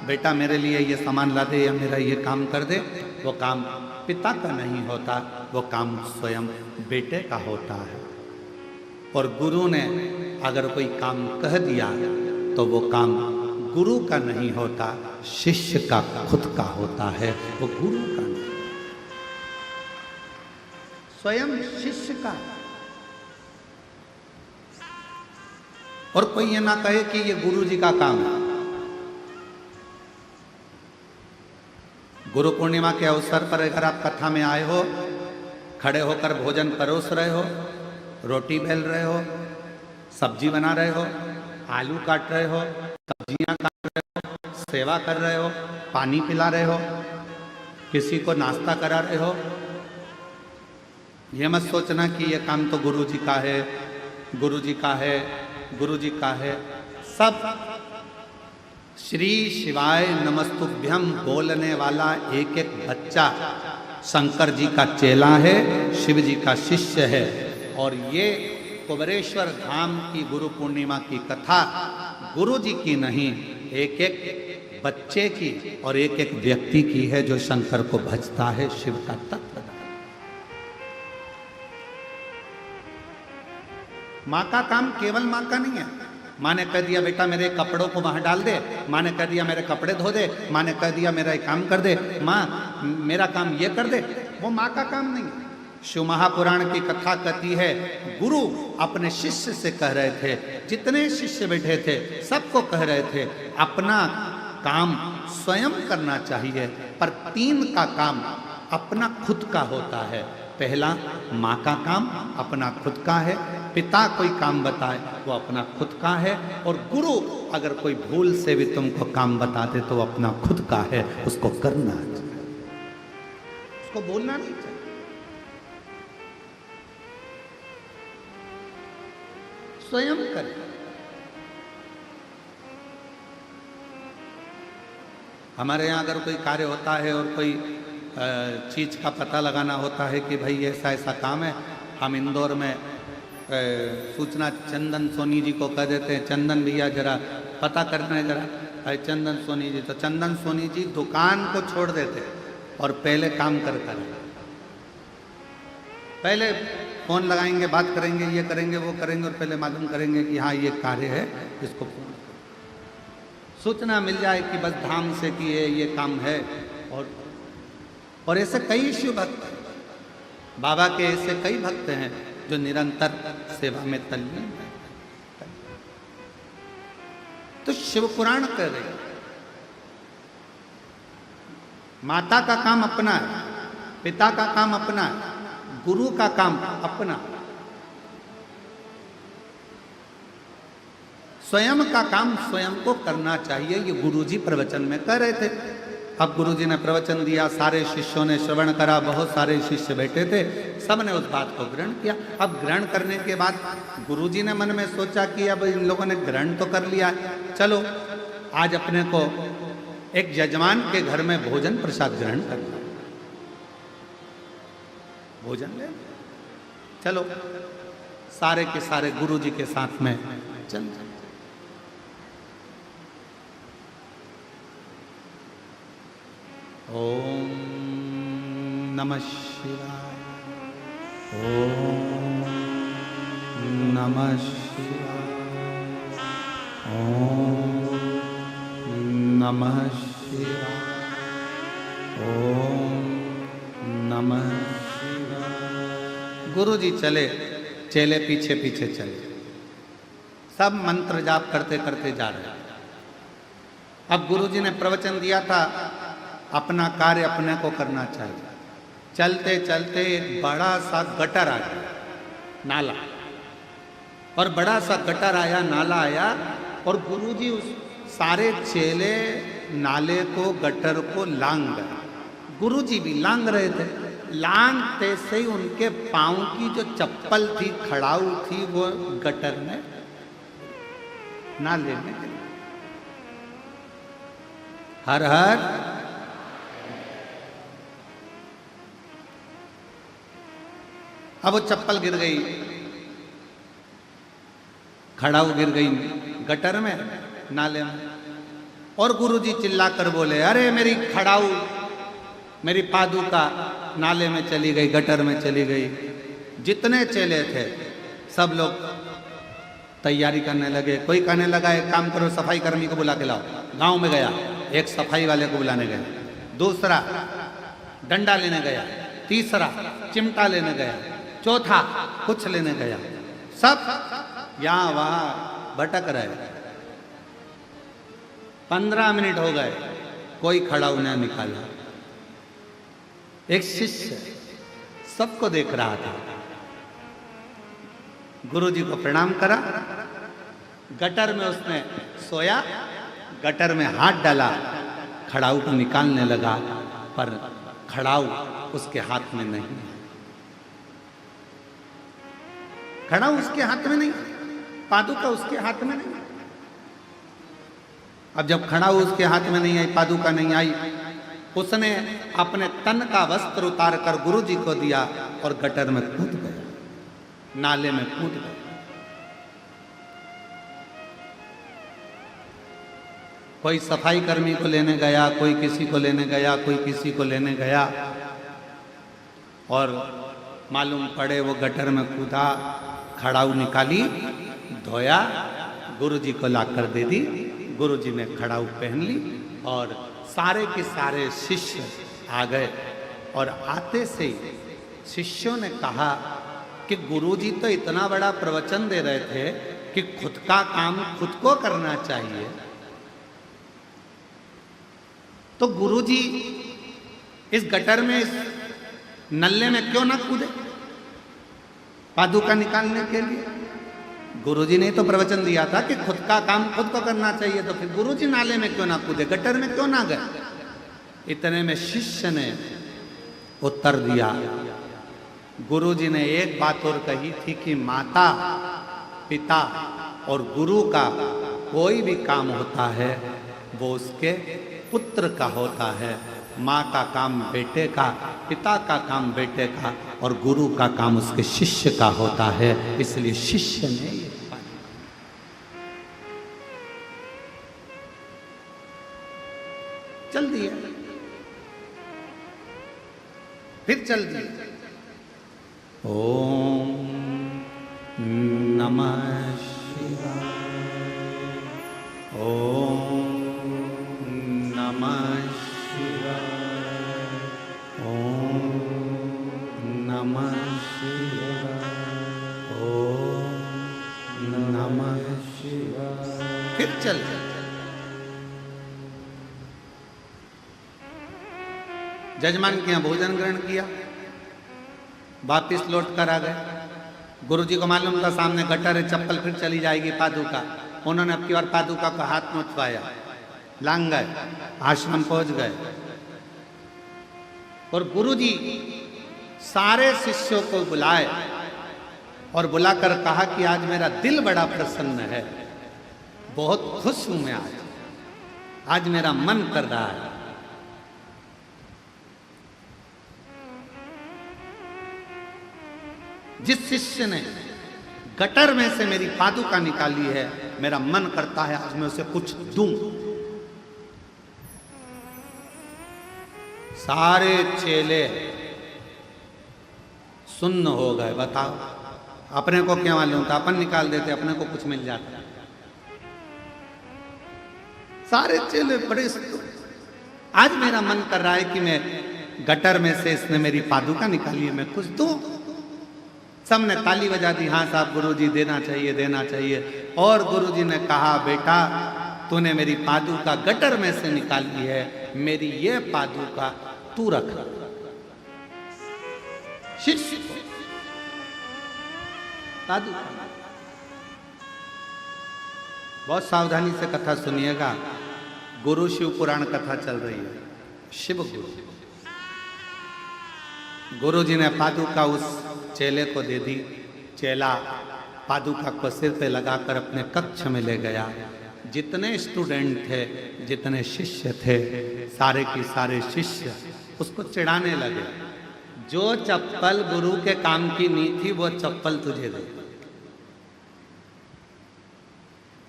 बेटा मेरे लिए ये सामान ला दे या मेरा ये काम कर दे, वो काम पिता का नहीं होता, वो काम स्वयं बेटे का होता है। और गुरु ने अगर कोई काम कह दिया तो वो काम गुरु का नहीं होता, शिष्य का खुद का होता है, वो गुरु का नहीं, स्वयं शिष्य का। और कोई ये ना कहे कि ये गुरु जी का काम है। गुरु पूर्णिमा के अवसर पर अगर आप कथा में आए हो, खड़े होकर भोजन परोस रहे हो, रोटी बेल रहे हो, सब्जी बना रहे हो, आलू काट रहे हो, सब्जियां काट रहे हो, सेवा कर रहे हो, पानी पिला रहे हो, किसी को नाश्ता करा रहे हो, ये मत सोचना कि ये काम तो गुरु जी का है, गुरु जी का है, गुरु जी का है। सब श्री शिवाय नमस्तुभ्यम बोलने वाला एक एक बच्चा शंकर जी का चेला है, शिव जी का शिष्य है। और ये कुबरेश्वर धाम की गुरु पूर्णिमा की कथा गुरु जी की नहीं, एक एक बच्चे की और एक एक व्यक्ति की है जो शंकर को भजता है, शिव का तत्व। माँ का काम केवल माँ का नहीं है। माँ ने कह दिया बेटा मेरे कपड़ों को वहां डाल दे, माँ ने कह दिया मेरे कपड़े धो दे, माँ ने कह दिया मेरा काम कर दे, माँ मेरा काम ये कर दे, वो माँ का काम नहीं है। शिव महापुराण की कथा कहती है गुरु अपने शिष्य से कह रहे थे, जितने शिष्य बैठे थे सबको कह रहे थे अपना काम स्वयं करना चाहिए, पर 3 का काम अपना खुद का होता है। पहला माँ का काम अपना खुद का है, पिता कोई काम बताए वो अपना खुद का है, और गुरु अगर कोई भूल से भी तुमको काम बताते तो अपना खुद का है, उसको करना चाहिए, उसको बोलना नहीं चाहिए। स्वयं करें। हमारे यहाँ अगर कोई कार्य होता है और कोई चीज़ का पता लगाना होता है कि भाई ऐसा ऐसा काम है, हम इंदौर में सूचना चंदन सोनी जी को कह देते हैं, चंदन भैया जरा पता करना है जरा, चंदन सोनी जी। तो चंदन सोनी जी दुकान को छोड़ देते और पहले काम कर पहले फ़ोन लगाएंगे, बात करेंगे, ये करेंगे वो करेंगे, और पहले मालूम करेंगे कि हाँ ये कार्य है, इसको पूर्ण सूचना मिल जाए कि बस धाम से कि ये काम है। और ऐसे कई शिव भक्त, बाबा के ऐसे कई भक्त हैं जो निरंतर सेवा में तल्लीन हैं। तो शिव पुराण कह रहे हैं माता का काम अपना है, पिता का काम अपना है, गुरु का काम अपना, स्वयं का काम स्वयं को करना चाहिए। ये गुरुजी प्रवचन में कह रहे थे। अब गुरुजी ने प्रवचन दिया, सारे शिष्यों ने श्रवण करा, बहुत सारे शिष्य बैठे थे, सब ने उस बात को ग्रहण किया। अब ग्रहण करने के बाद गुरुजी ने मन में सोचा कि अब इन लोगों ने ग्रहण तो कर लिया, चलो आज अपने को एक यजमान के घर में भोजन प्रसाद ग्रहण करना, भोजन ले, चलो सारे के सारे गुरुजी के साथ में चल। ओम नमः शिवाय, ओम नमः शिवाय, ओम नमः शिवाय, ओम नमः शिवाय। गुरु जी चले, चेले पीछे पीछे चले, सब मंत्र जाप करते करते जा रहे। अब गुरु जी ने प्रवचन दिया था अपना कार्य अपने को करना चाहिए। चलते चलते एक बड़ा सा गटर आ गया, नाला, और बड़ा सा गटर आया, नाला आया, और गुरुजी उस सारे चेले नाले को, गटर को लांग गए। गुरुजी भी लांग रहे थे। लांगते से ही उनके पांव की जो चप्पल थी, खड़ाऊ थी, वो गटर में, नाले में गिरी। हर हर अब वो चप्पल गिर गई, खड़ाऊ गिर गई गटर में, नाले में, और गुरुजी चिल्लाकर बोले, अरे मेरी खड़ाऊ, मेरी पादुका नाले में चली गई, गटर में चली गई। जितने चेले थे सब लोग तैयारी करने लगे। कोई कहने लगा एक काम करो, सफाई कर्मी को बुला के लाओ। गांव में गया, एक सफाई वाले को बुलाने गया, दूसरा डंडा लेने गया, तीसरा चिमटा लेने गया, चौथा कुछ लेने गया। सब यहाँ वहाँ भटक रहे। 15 मिनट हो गए, कोई खड़ा उन्हें निकाला। एक शिष्य सबको देख रहा था। गुरुजी को प्रणाम करा, गटर में उसने सोया, गटर में हाथ डाला, खड़ाऊ को निकालने लगा, पर खड़ाऊ उसके हाथ में नहीं, खड़ाऊ उसके हाथ में नहीं, पादुका उसके हाथ में नहीं। अब जब खड़ाऊ उसके हाथ में नहीं आई, पादुका नहीं आई, उसने अपने तन का वस्त्र उतार कर गुरुजी को दिया और गटर में कूद गया, नाले में कूद गया। कोई सफाई कर्मी को लेने गया, कोई किसी को लेने गया, कोई किसी को लेने गया, और मालूम पड़े वो गटर में कूदा, खड़ाऊ निकाली, धोया, गुरुजी को लाकर दे दी। गुरुजी ने खड़ाऊ पहन ली और सारे के सारे शिष्य आ गए। और आते से ही शिष्यों ने कहा कि गुरुजी तो इतना बड़ा प्रवचन दे रहे थे कि खुद का काम खुद को करना चाहिए, तो गुरुजी इस गटर में, इस नल्ले में क्यों ना कूदे पादुका निकालने के लिए? गुरुजी ने तो प्रवचन दिया था कि खुद का काम खुद को करना चाहिए, तो फिर गुरुजी नाले में क्यों ना कूदे, गटर में क्यों ना गए? इतने में शिष्य ने उत्तर दिया, गुरुजी ने एक बात और कही थी कि माता, पिता और गुरु का कोई भी काम होता है वो उसके पुत्र का होता है। माँ का काम बेटे का, पिता का काम बेटे का, और गुरु का काम उसके शिष्य का होता है। इसलिए शिष्य ने ये चल दिया, फिर चल दिया। ओम नमः शिवाय, ओम नमः शिवाय, ओम नमः शिवाय, ओम नमः शिवाय। फिर चल। जजमान के यहाँ भोजन ग्रहण किया, वापिस लौट कर आ गए। गुरुजी को मालूम था सामने गटर है, चप्पल फिर चली जाएगी पादुका। उन्होंने अब की बार पादुका का हाथ में उठवाया, लांग गए, आश्रम पहुंच गए। और गुरुजी सारे शिष्यों को बुलाए और बुलाकर कहा कि आज मेरा दिल बड़ा प्रसन्न है, बहुत खुश हूं मैं, आज मेरा मन कर रहा है। जिस शिष्य ने गटर में से मेरी पादुका निकाली है, मेरा मन करता है आज मैं उसे कुछ दूं। सारे चेले सुन्न हो गए। बताओ, अपने को क्या मालूम था, अपन निकाल देते, अपने को कुछ मिल जाता। सारे चेले बड़े, आज मेरा मन कर रहा है कि मैं गटर में से इसने मेरी पादुका निकाली है, मैं कुछ दूं। सबने ताली बजा दी, हाँ साहब गुरुजी देना चाहिए, देना चाहिए। और गुरुजी ने कहा, बेटा तूने मेरी पादुका गटर में से निकाली है, मेरी ये पादुका तू रख। शिष्य पादुका, बहुत सावधानी से कथा सुनिएगा। गुरु शिव पुराण कथा चल रही है। शिव गुरु, गुरुजी ने पादुका उस चेले को दे दी। चेला पादुका को सिर पे लगाकर अपने कक्ष में ले गया। जितने स्टूडेंट थे, जितने शिष्य थे, सारे के सारे शिष्य उसको चिढ़ाने लगे। जो चप्पल गुरु के काम की नहीं थी वो चप्पल तुझे दे,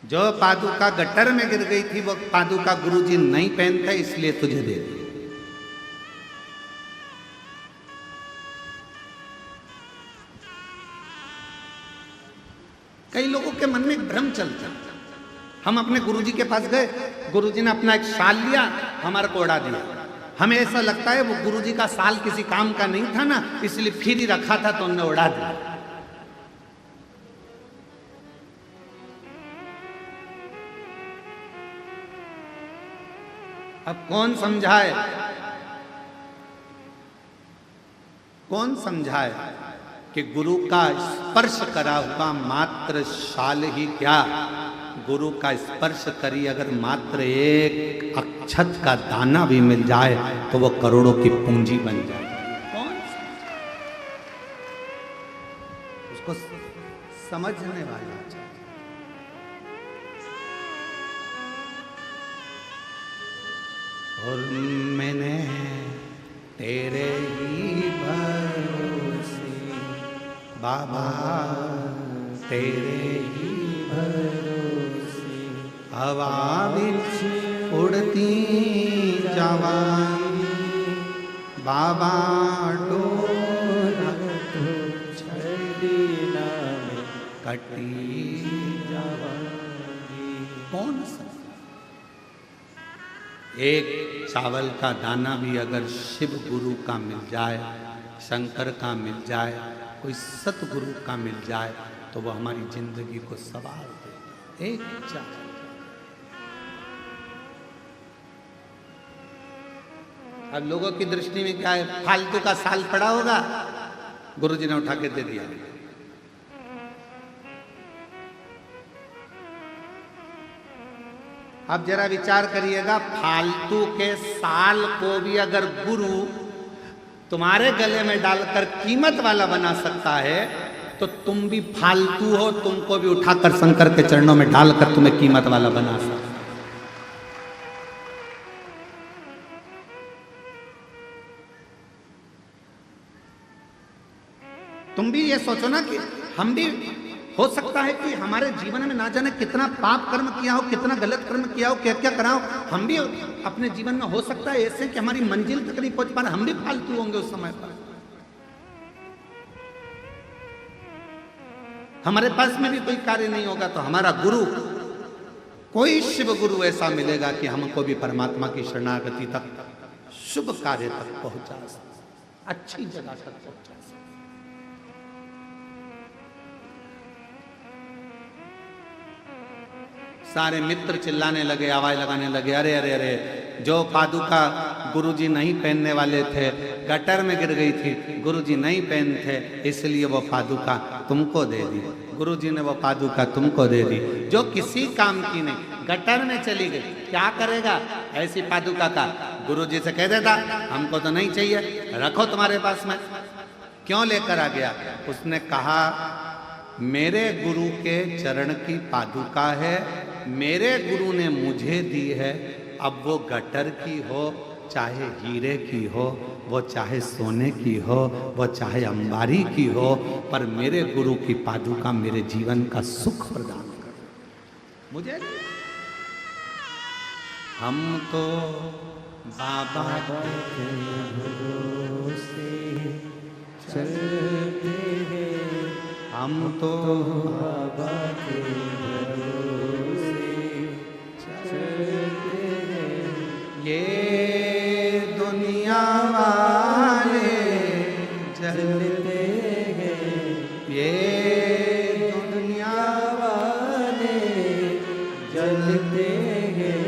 जो पादुका गटर में गिर गई थी वो पादुका गुरुजी नहीं पहनते इसलिए तुझे दे दी। कई लोगों के मन में एक भ्रम चलता, हम अपने गुरुजी के पास गए, गुरुजी ने अपना एक शाल लिया, हमारे को उड़ा दिया। हमें ऐसा लगता है वो गुरुजी का शाल किसी काम का नहीं था ना, इसलिए फिर ही रखा था तो उन्होंने उड़ा दिया। अब कौन समझाए? कौन समझाए कि गुरु का स्पर्श करा हुआ मात्र शाल ही क्या, गुरु का स्पर्श करी अगर मात्र एक अक्षत का दाना भी मिल जाए तो वो करोड़ों की पूंजी बन जाए। कौन उसको समझने वाला चाहिए। और मैंने तेरे ही भरोसे बाबा, तेरे ही भरोसे हवा बिच उड़ती जवानी बाबा डोला तो छड़ी नाम कटी जवानी। कौन सा एक चावल का दाना भी अगर शिव गुरु का मिल जाए, शंकर का मिल जाए, कोई सतगुरु का मिल जाए तो वो हमारी जिंदगी को सवार दे। एक चावल अब लोगों की दृष्टि में क्या है, फालतू का साल पड़ा होगा, गुरुजी ने उठा के दे दिया। अब जरा विचार करिएगा, फालतू के साल को भी अगर गुरु तुम्हारे गले में डालकर कीमत वाला बना सकता है तो तुम भी फालतू हो, तुमको भी उठाकर शंकर के चरणों में डालकर तुम्हें कीमत वाला बना सकता है। तुम भी ये सोचो ना कि हम भी हो सकता है कि हमारे जीवन में ना जाने कितना पाप कर्म किया हो, कितना गलत कर्म किया हो, क्या क्या करा हो, हम भी अपने जीवन में हो सकता है ऐसे कि हमारी मंजिल तक नहीं पहुंच पा रहे, हम भी फालतू होंगे उस समय पर। हमारे पास में भी कोई कार्य नहीं होगा तो हमारा गुरु, कोई शिव गुरु ऐसा मिलेगा कि हमको भी परमात्मा की शरणागति तक, शुभ कार्य तक पहुंचा सके, अच्छी जगह तक पहुंचा सके। सारे मित्र चिल्लाने लगे, आवाज लगाने लगे, अरे अरे अरे, जो पादुका गुरुजी नहीं पहनने वाले थे गटर में गिर गई थी, गुरुजी नहीं पहनते इसलिए वो पादुका तुमको दे दी, गुरुजी ने वो पादुका तुमको दे दी, जो किसी काम की नहीं, गटर में चली गई, क्या करेगा ऐसी पादुका का? गुरुजी से कह देता हमको तो नहीं चाहिए, रखो तुम्हारे पास में। क्यों लेकर आ गया? उसने कहा मेरे गुरु के चरण की पादुका है, मेरे गुरु ने मुझे दी है, अब वो गटर की हो, चाहे हीरे की हो, वो चाहे सोने की हो, वो चाहे अंबारी की हो, पर मेरे गुरु की पादुका मेरे जीवन का सुख प्रदान कर मुझे। हम तो बाबा के भरोसे चलते हैं, हम तो बाबा के भरोसे चलते हैं, ये दुनिया वाले चलते हैं, ये दुनिया वाले चलते हैं,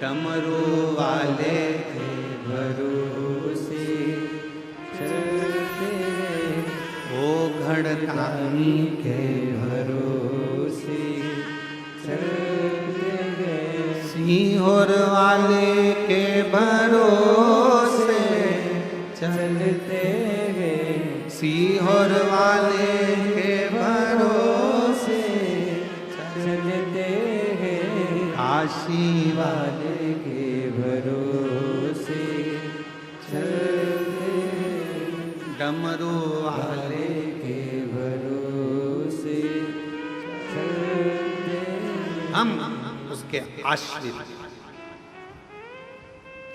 डमरू वाले के भरोसे चलते हैं, ओ घड़तानी के भरोसे चलते हैं, सिंहर वाले के भरोसे चलते हैं, सिंहर वाले के भरोसे चलते हैं, काशी वाले वाले के भरोसे चलते हैं, डमरू वाले के भरोसे चलते हैं। हम उसके आश्रित।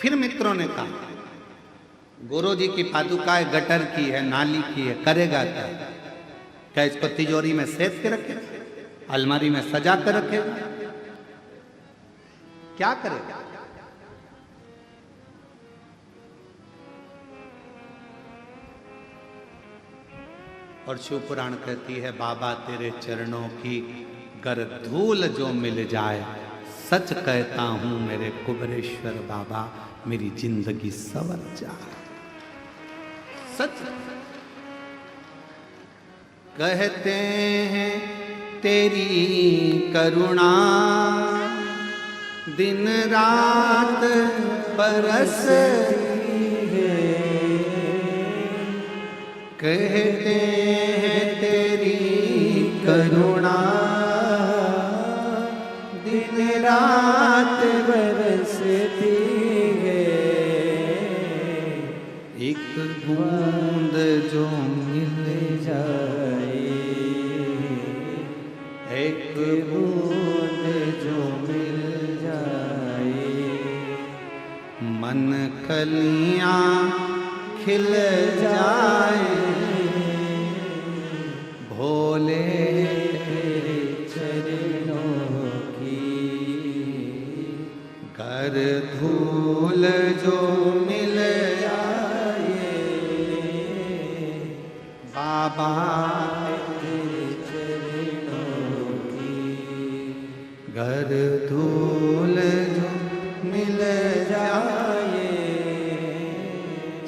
फिर मित्रों ने कहा गुरु जी की पादुकाएं गटर की है, नाली की है, करेगा क्या? क्या इसको तिजोरी में सेट के रखे, अलमारी में सजा कर रखेगा, क्या करेगा? और शिव पुराण कहती है बाबा तेरे चरणों की गर धूल जो मिल जाए, सच कहता हूं मेरे कुबरेश्वर बाबा, मेरी जिंदगी सवर जाए। सच कहते हैं तेरी करुणा दिन रात बरसती है, कहते हैं तेरी करुणा दिन रात बरसती है। एक बूंद जो मिल जाए, एक बूंद जो मिल जाए, मन कलियां खिल जाए, भोले तेरे चरणों की कर धूल जो मिल जाए, बाबा तेरे चरणों की घर धूल जो मिल जाए,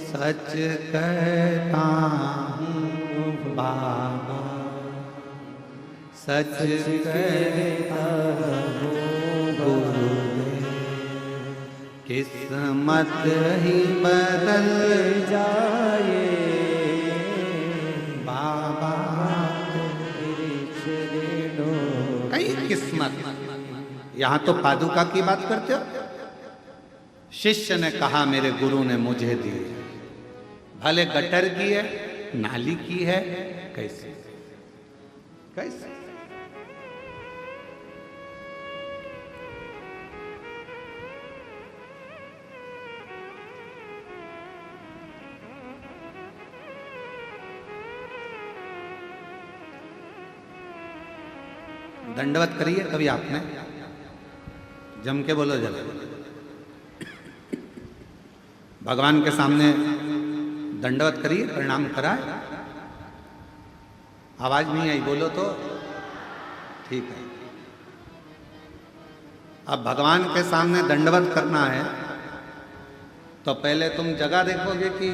सच कहता हूँ बाबा, सच कहता हूँ गुरुदेव, किस्मत ही बदल जाए, बाबा तेरे चरणों कई किस्मत। यहाँ तो पादुका की बात करते हो। शिष्य ने कहा मेरे गुरु ने मुझे दी, भले गटर की है नाली की है, कैसे कैसे दंडवत करिए कभी आपने, जम के बोलो जरा, भगवान के सामने दंडवत करिए, प्रणाम कराए। आवाज नहीं आई, बोलो तो ठीक है। अब भगवान के सामने दंडवत करना है तो पहले तुम जगह देखोगे कि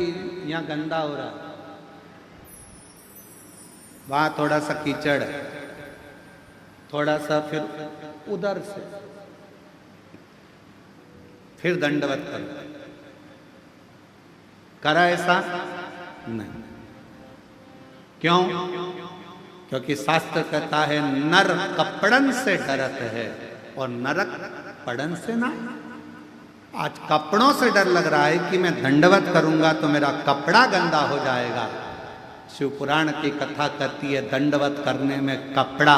यहाँ गंदा हो रहा है, वहां थोड़ा सा कीचड़ है, थोड़ा सा फिर उधर से फिर दंडवत करो। करा ऐसा नहीं, क्यों? क्योंकि शास्त्र कहता है नर कपड़न से डरत है और नरक पड़न से ना। आज कपड़ों से डर लग रहा है कि मैं दंडवत करूंगा तो मेरा कपड़ा गंदा हो जाएगा। शिव पुराण की कथा कहती है दंडवत करने में कपड़ा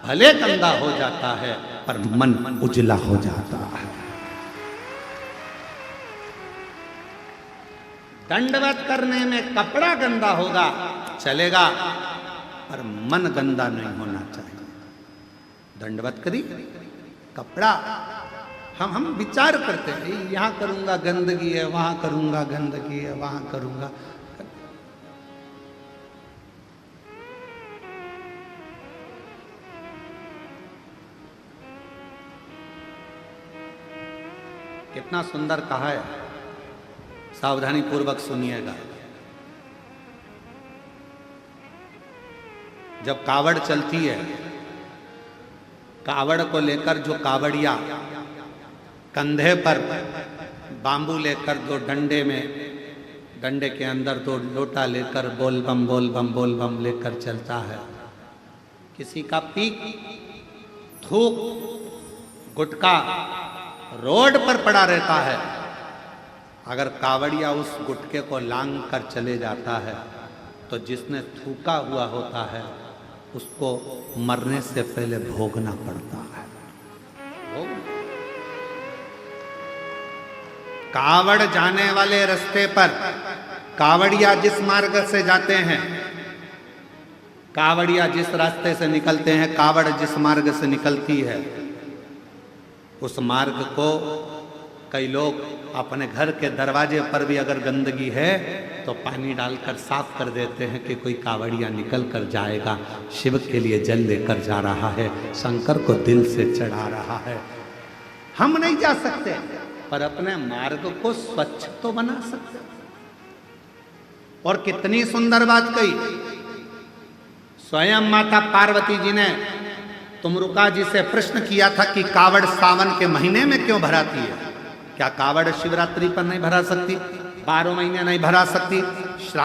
भले गंदा हो जाता है पर मन उजला हो जाता है। दंडवत करने में कपड़ा गंदा होगा चलेगा पर मन गंदा नहीं होना चाहिए। दंडवत करी कपड़ा हम विचार करते हैं यहां करूंगा गंदगी है, वहां करूंगा गंदगी है, वहां करूंगा। कितना सुंदर कहा है, सावधानी पूर्वक सुनिएगा। जब कावड़ चलती है, कावड़ को लेकर जो कावड़िया कंधे पर बांबू लेकर दो डंडे में, डंडे के अंदर दो लोटा लेकर बोल बम लेकर चलता है। किसी का पीक थूक गुटका रोड पर पड़ा रहता है, अगर कावड़िया उस गुटके को लांग कर चले जाता है तो जिसने थूका हुआ होता है उसको मरने से पहले भोगना पड़ता है। कावड़ जाने वाले रास्ते पर कावड़िया जिस मार्ग से जाते हैं, कावड़िया जिस रास्ते से निकलते हैं, कावड़ जिस मार्ग से निकलती है, उस मार्ग को कई लोग अपने घर के दरवाजे पर भी अगर गंदगी है तो पानी डालकर साफ कर देते हैं कि कोई कावड़िया निकल कर जाएगा, शिव के लिए जल लेकर जा रहा है, शंकर को दिल से चढ़ा रहा है। हम नहीं जा सकते पर अपने मार्ग को स्वच्छ तो बना सकते। और कितनी सुंदर बात कही। स्वयं माता पार्वती जी ने तुमरुका जी से प्रश्न किया था कि कावड़ सावन के महीने में क्यों भराती है? क्या कावड़ शिवरात्रि पर नहीं भरा सकती, 12 महीने नहीं भरा सकती?